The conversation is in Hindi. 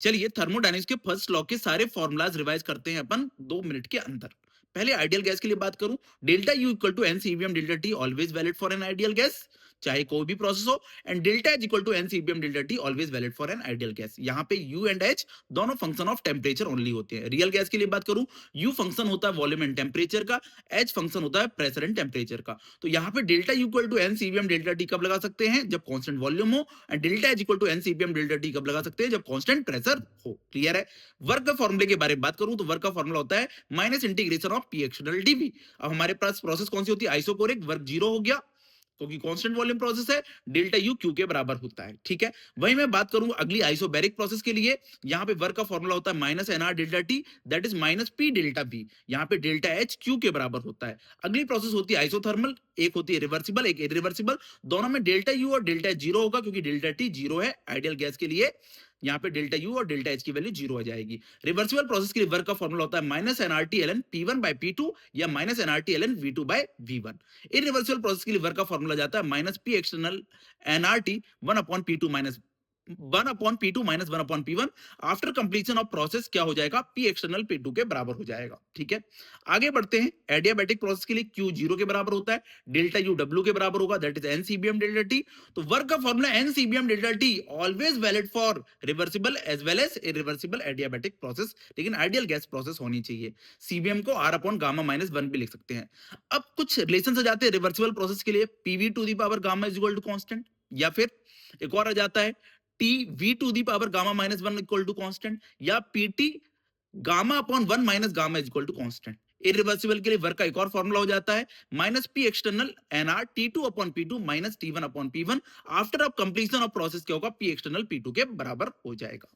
चलिए थर्मोडायनेमिक्स के फर्स्ट लॉ के सारे फॉर्मूलाज रिवाइज करते हैं अपन 2 मिनट के अंदर। पहले आइडियल गैस के लिए बात करूं, delta U equal to n CVM delta T always valid for an ideal gas, चाहे कोई भी प्रोसेस हो। And delta H equal to n CVM delta T always valid for an ideal gas. यहाँ पे यू एंड एच दोनों फंक्शन ऑफ टेम्परेचर ओनली होते हैं। रियल गैस के लिए बात करूं, यू फंक्शन होता है वॉल्यूम एंड टेम्परेचर का, एच फंक्शन होता है प्रेशर एंड टेम्परेचर का। तो यहाँ पे delta U equal to n CVM delta T कब लगा सकते हैं, जब कांस्टेंट वॉल्यूम हो। And delta H equal to n CVM delta T कब लगा सकते हैं, जब कांस्टेंट प्रेशर हो। क्लियर है। वर्क का फॉर्मूले के बारे में बात करूं तो वर्क का फॉर्मूला होता है minus integration of P external dV. अब हमारे पास प्रोसेस कौन सी होती है, आइसोकोरिक, वर्क जीरो हो गया क्योंकि कांस्टेंट वॉल्यूम प्रोसेस है, डेल्टा यू क्यू के बराबर होता है। ठीक है। वहीं मैं बात करूं अगली आइसोबैरिक प्रोसेस के लिए, यहां पे वर्क का फॉर्मूला होता है minus nR delta T, that is minus P delta V. यहां पे डेल्टा एच क्यू के बराबर होता है। अगली प्रोसेस होती है आइसोथर्मल, एक होती है रिवर्सिबल, एक इरिवर्सिबल। दोनों में डेल्टा यू और डेल्टा एच जीरो होगा क्योंकि डेल्टा टी जीरो है आइडियल गैस के लिए। यहाँ पे डेल्टा यू और डेल्टा एच की वैल्यू जीरो हो जाएगी। रिवर्सिबल प्रोसेस के लिए वर्क का फॉर्मूला होता है minus NRT l n p one by p two या minus NRT l n v two by v one. Irreversible process के लिए वर्क का फॉर्मूला जाता है minus P external NRT one upon P two minus one upon P two minus one upon P one. After completion of process क्या हो जाएगा, पी एक्सटर्नल पी टू के बराबर हो जाएगा। ठीक है। आगे बढ़ते हैं। एडियाबैटिक प्रोसेस के लिए क्यू जीरो के बराबर होता है, डेल्टा यू डब्ल्यू के बराबर होगा, that is n CVM delta T. तो वर्क का formula n CVM delta T always valid for reversible as well as irreversible adiabatic process, लेकिन आइडियल गैस प्रोसेस होनी चाहिए। सीबीएम को R upon gamma minus one भी लिख सकते हैं। अब कुछ रिलेशन आ जाते हैं रिवर्सिबल प्रोसेस के लिए, PV two the power gamma is equal to constant, या फिर एक और आ जाता है T V two the power gamma minus one equal to constant, या PT gamma upon one minus gamma is equal to constant. Irreversible के लिए वर्क का एक और फॉर्मूला हो जाता है minus P external nR T two upon P two minus T one upon P one. After of completion of process क्या होगा, पी एक्सटर्नल पी टू के बराबर हो जाएगा।